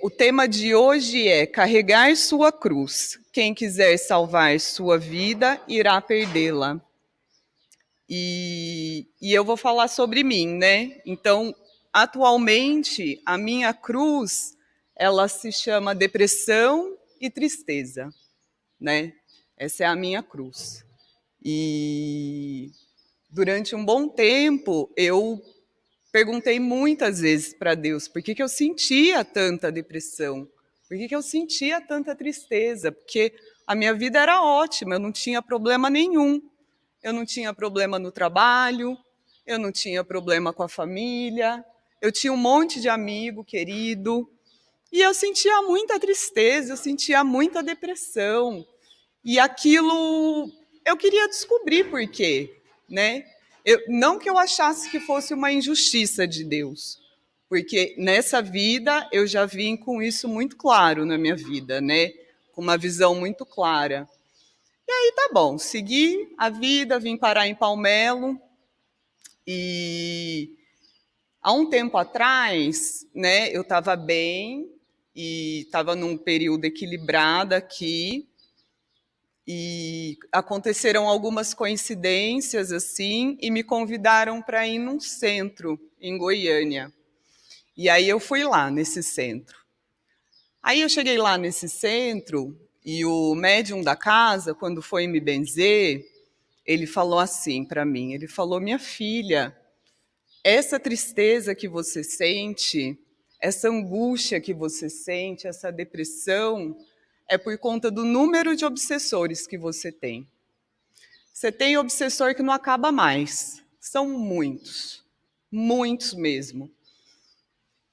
O tema de hoje é carregar sua cruz. Quem quiser salvar sua vida, irá perdê-la. E eu vou falar sobre mim, né? Então, atualmente, a minha cruz, ela se chama depressão e tristeza, né? Essa é a minha cruz. E durante um bom tempo, eu perguntei muitas vezes para Deus por que eu sentia tanta depressão, por que eu sentia tanta tristeza, porque a minha vida era ótima, eu não tinha problema nenhum. Eu não tinha problema no trabalho, eu não tinha problema com a família, eu tinha um monte de amigo querido, e eu sentia muita tristeza, eu sentia muita depressão. E aquilo eu queria descobrir por quê, né? Não que eu achasse que fosse uma injustiça de Deus, porque nessa vida eu já vim com isso muito claro na minha vida, né? Com uma visão muito clara. E aí tá bom, segui a vida, vim parar em Palmelo e há um tempo atrás, né, eu estava bem e estava num período equilibrado aqui e aconteceram algumas coincidências assim e me convidaram para ir num centro em Goiânia. E aí eu fui lá nesse centro. Aí eu cheguei lá nesse centro e o médium da casa, quando foi me benzer, ele falou assim para mim, ele falou, minha filha, essa tristeza que você sente, essa angústia que você sente, essa depressão, é por conta do número de obsessores que você tem. Você tem obsessor que não acaba mais. São muitos, muitos mesmo.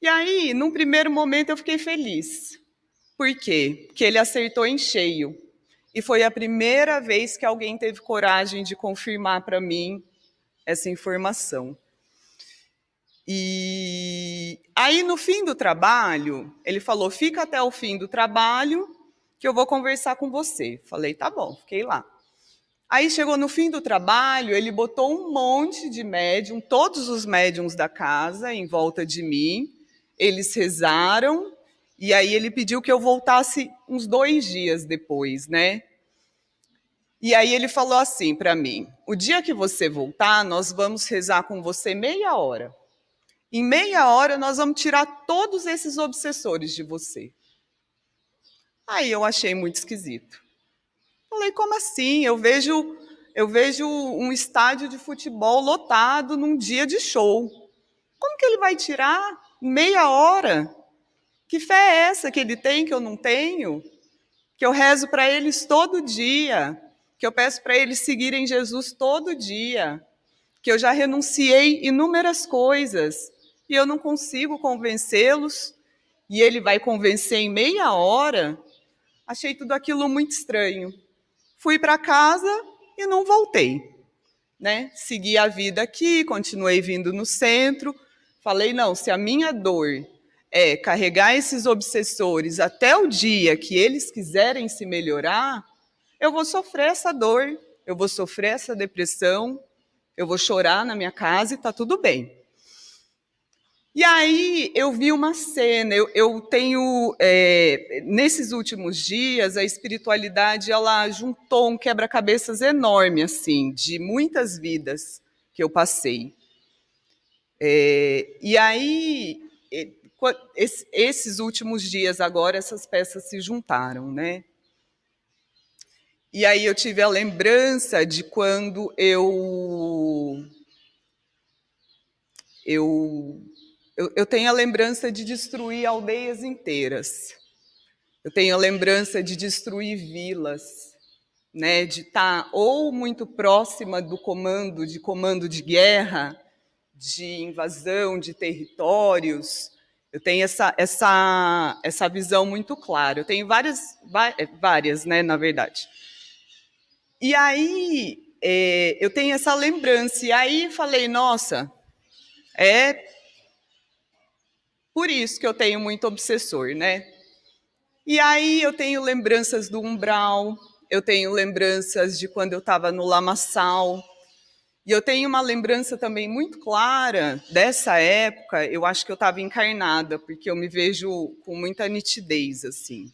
E aí, num primeiro momento, eu fiquei feliz. Por quê? Porque ele acertou em cheio. E foi a primeira vez que alguém teve coragem de confirmar para mim essa informação. E aí, no fim do trabalho, ele falou, fica até o fim do trabalho que eu vou conversar com você. Falei, tá bom, fiquei lá. Aí chegou no fim do trabalho, ele botou um monte de médium, todos os médiums da casa em volta de mim, eles rezaram, e aí ele pediu que eu voltasse uns 2 dias depois, né? E aí ele falou assim para mim, o dia que você voltar, nós vamos rezar com você meia hora. Em meia hora, nós vamos tirar todos esses obsessores de você. Aí eu achei muito esquisito. Falei, como assim? Eu vejo um estádio de futebol lotado num dia de show. Como que ele vai tirar em meia hora? Que fé é essa que ele tem, que eu não tenho? Que eu rezo para eles todo dia, que eu peço para eles seguirem Jesus todo dia, que eu já renunciei inúmeras coisas e eu não consigo convencê-los, e ele vai convencer em meia hora. Achei tudo aquilo muito estranho. Fui para casa e não voltei, né? Segui a vida aqui, continuei vindo no centro. Falei, não, se a minha dor é carregar esses obsessores até o dia que eles quiserem se melhorar, eu vou sofrer essa dor, eu vou sofrer essa depressão, eu vou chorar na minha casa e está tudo bem. E aí eu vi uma cena, eu tenho, nesses últimos dias, a espiritualidade ela juntou um quebra-cabeças enorme, assim, de muitas vidas que eu passei. E aí, esses últimos dias agora, essas peças se juntaram, né? E aí eu tive a lembrança de quando eu tenho a lembrança de destruir aldeias inteiras. Eu tenho a lembrança de destruir vilas, né, de estar ou muito próxima do comando de guerra, de invasão de territórios. Eu tenho essa visão muito clara. Eu tenho várias, né, na verdade. E aí eu tenho essa lembrança. E aí falei, nossa, é por isso que eu tenho muito obsessor, né? E aí eu tenho lembranças do umbral, eu tenho lembranças de quando eu estava no lamaçal. E eu tenho uma lembrança também muito clara dessa época, eu acho que eu estava encarnada, porque eu me vejo com muita nitidez, assim.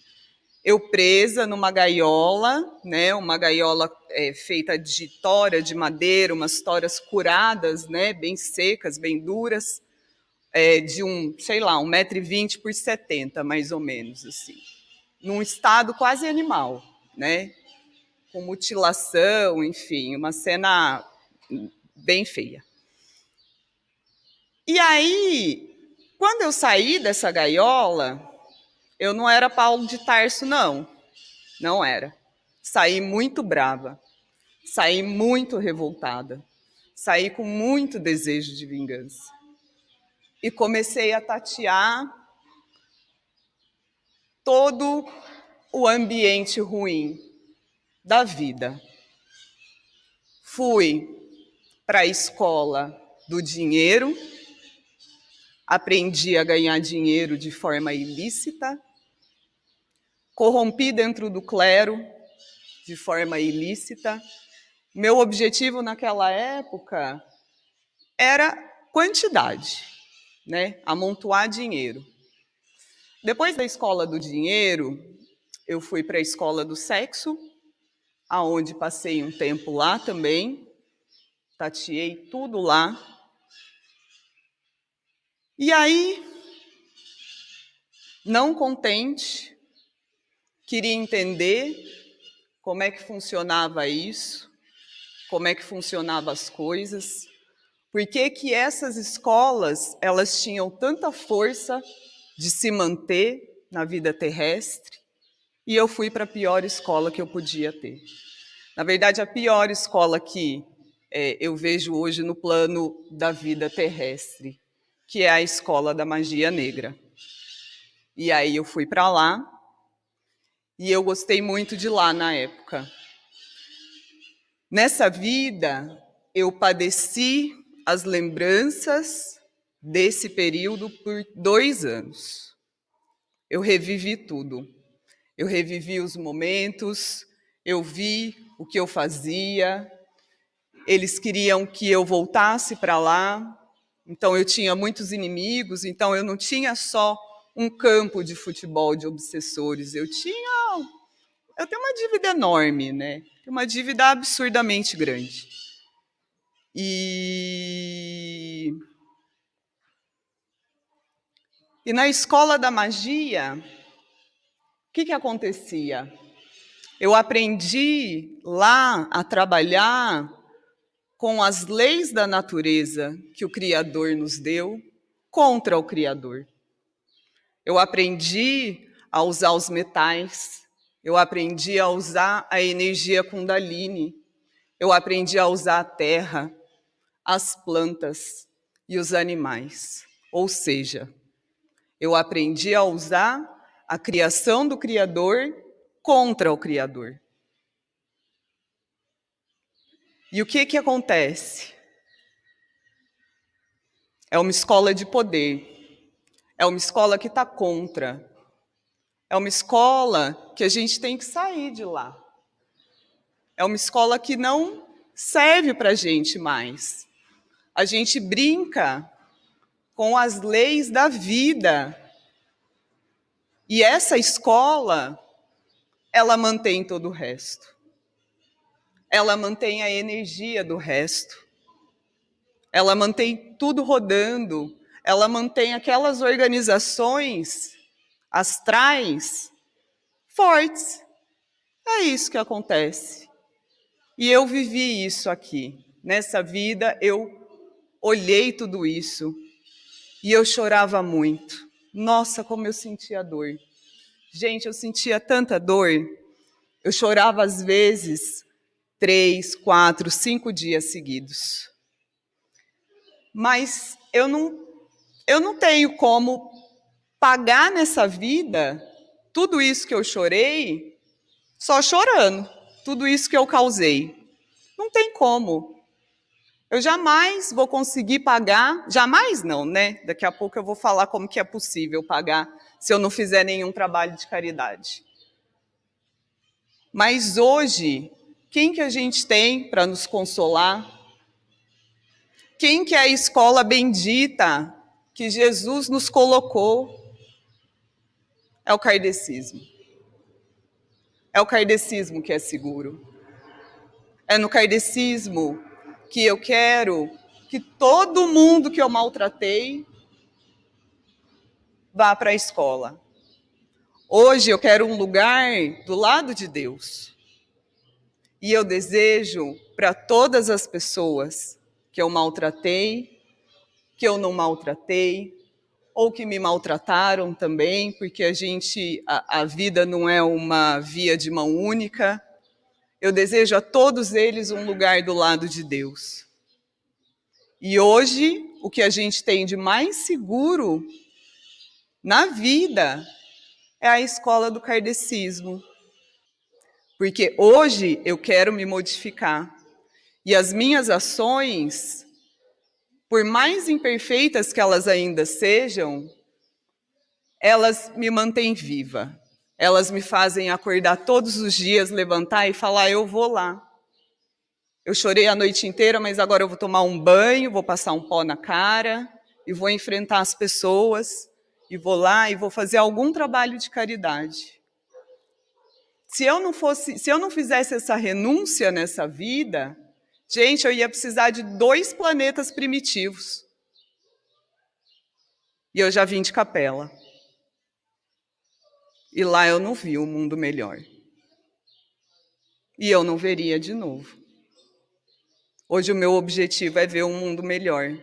Eu presa numa gaiola, né, uma gaiola feita de tora de madeira, umas toras curadas, né, bem secas, bem duras, de sei lá, 1,20 m por 70, mais ou menos, assim. Num estado quase animal, né, com mutilação, enfim, uma cena bem feia. E aí, quando eu saí dessa gaiola, eu não era Paulo de Tarso, não. Não era. Saí muito brava. Saí muito revoltada. Saí com muito desejo de vingança. E comecei a tatear todo o ambiente ruim da vida. Fui para a escola do dinheiro, aprendi a ganhar dinheiro de forma ilícita, corrompi dentro do clero de forma ilícita. Meu objetivo naquela época era quantidade, né? Amontoar dinheiro. Depois da escola do dinheiro, eu fui para a escola do sexo, aonde passei um tempo lá também, tateei tudo lá. E aí, não contente, queria entender como é que funcionava isso, como é que funcionavam as coisas, por que que essas escolas elas tinham tanta força de se manter na vida terrestre, e eu fui para a pior escola que eu podia ter. Na verdade, a pior escola que eu vejo hoje no plano da vida terrestre, que é a escola da magia negra. E aí eu fui para lá, e eu gostei muito de lá na época. Nessa vida, eu padeci as lembranças desse período por 2 anos. Eu revivi tudo. Eu revivi os momentos, eu vi o que eu fazia. Eles queriam que eu voltasse para lá, então eu tinha muitos inimigos, então eu não tinha só um campo de futebol de obsessores, eu tenho uma dívida enorme, né? Uma dívida absurdamente grande. E na escola da magia, o que acontecia? Eu aprendi lá a trabalhar com as leis da natureza que o Criador nos deu contra o Criador. Eu aprendi a usar os metais, eu aprendi a usar a energia Kundalini, eu aprendi a usar a terra, as plantas e os animais. Ou seja, eu aprendi a usar a criação do Criador contra o Criador. E o que acontece? É uma escola de poder. É uma escola que está contra. É uma escola que a gente tem que sair de lá. É uma escola que não serve para a gente mais. A gente brinca com as leis da vida. E essa escola, ela mantém todo o resto. Ela mantém a energia do resto. Ela mantém tudo rodando. Ela mantém aquelas organizações astrais fortes. É isso que acontece. E eu vivi isso aqui. Nessa vida, eu olhei tudo isso. E eu chorava muito. Nossa, como eu sentia dor. Gente, eu sentia tanta dor. Eu chorava, às vezes, 3, 4, 5 dias seguidos. Mas eu não tenho como pagar nessa vida tudo isso que eu chorei só chorando, tudo isso que eu causei. Não tem como. Eu jamais vou conseguir pagar, jamais não, né? Daqui a pouco eu vou falar como que é possível pagar se eu não fizer nenhum trabalho de caridade. Mas hoje, quem que a gente tem para nos consolar? Quem que é a escola bendita que Jesus nos colocou? É o kardecismo. É o kardecismo que é seguro. É no kardecismo que eu quero que todo mundo que eu maltratei vá para a escola. Hoje eu quero um lugar do lado de Deus. E eu desejo para todas as pessoas que eu maltratei, que eu não maltratei, ou que me maltrataram também, porque a vida não é uma via de mão única. Eu desejo a todos eles um lugar do lado de Deus. E hoje, o que a gente tem de mais seguro na vida é a escola do kardecismo. Porque hoje eu quero me modificar. E as minhas ações, por mais imperfeitas que elas ainda sejam, elas me mantêm viva. Elas me fazem acordar todos os dias, levantar e falar, eu vou lá. Eu chorei a noite inteira, mas agora eu vou tomar um banho, vou passar um pó na cara e vou enfrentar as pessoas e vou lá e vou fazer algum trabalho de caridade. Se eu não fizesse essa renúncia nessa vida, gente, eu ia precisar de 2 planetas primitivos. E eu já vim de Capela. E lá eu não vi um mundo melhor. E eu não veria de novo. Hoje o meu objetivo é ver um mundo melhor.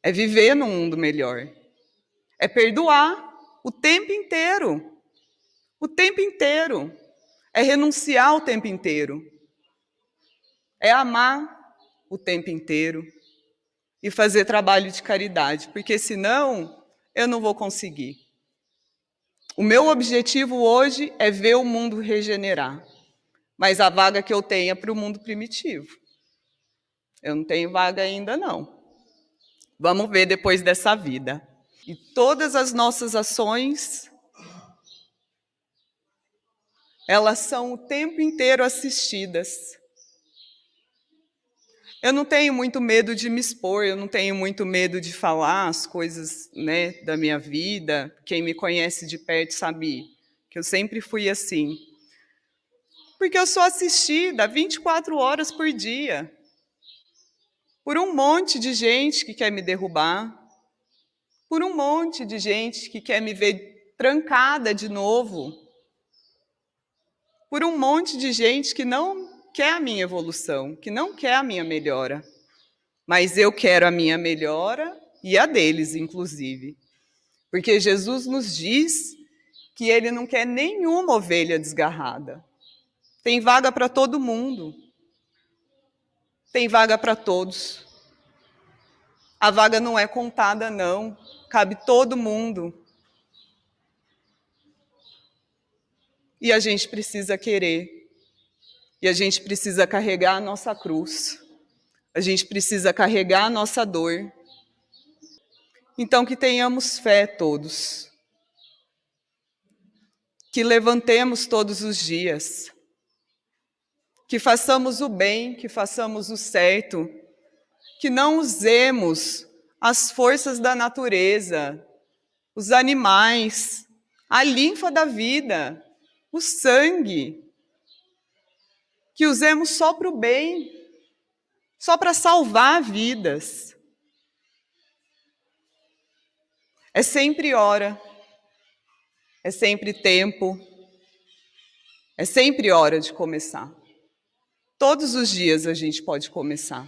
É viver num mundo melhor. É perdoar o tempo inteiro. O tempo inteiro. É renunciar o tempo inteiro. É amar o tempo inteiro. E fazer trabalho de caridade. Porque senão eu não vou conseguir. O meu objetivo hoje é ver o mundo regenerar. Mas a vaga que eu tenho é para o mundo primitivo. Eu não tenho vaga ainda, não. Vamos ver depois dessa vida. E todas as nossas ações, elas são o tempo inteiro assistidas. Eu não tenho muito medo de me expor, eu não tenho muito medo de falar as coisas, né, da minha vida. Quem me conhece de perto sabe que eu sempre fui assim. Porque eu sou assistida 24 horas por dia. Por um monte de gente que quer me derrubar. Por um monte de gente que quer me ver trancada de novo. Por um monte de gente que não quer a minha evolução, que não quer a minha melhora. Mas eu quero a minha melhora e a deles, inclusive. Porque Jesus nos diz que ele não quer nenhuma ovelha desgarrada. Tem vaga para todo mundo. Tem vaga para todos. A vaga não é contada, não. Cabe todo mundo. E a gente precisa querer. E a gente precisa carregar a nossa cruz. A gente precisa carregar a nossa dor. Então, que tenhamos fé todos. Que levantemos todos os dias. Que façamos o bem, que façamos o certo. Que não usemos as forças da natureza, os animais, a linfa da vida, o sangue. Que usemos só para o bem, só para salvar vidas. É sempre hora, é sempre tempo, é sempre hora de começar. Todos os dias a gente pode começar.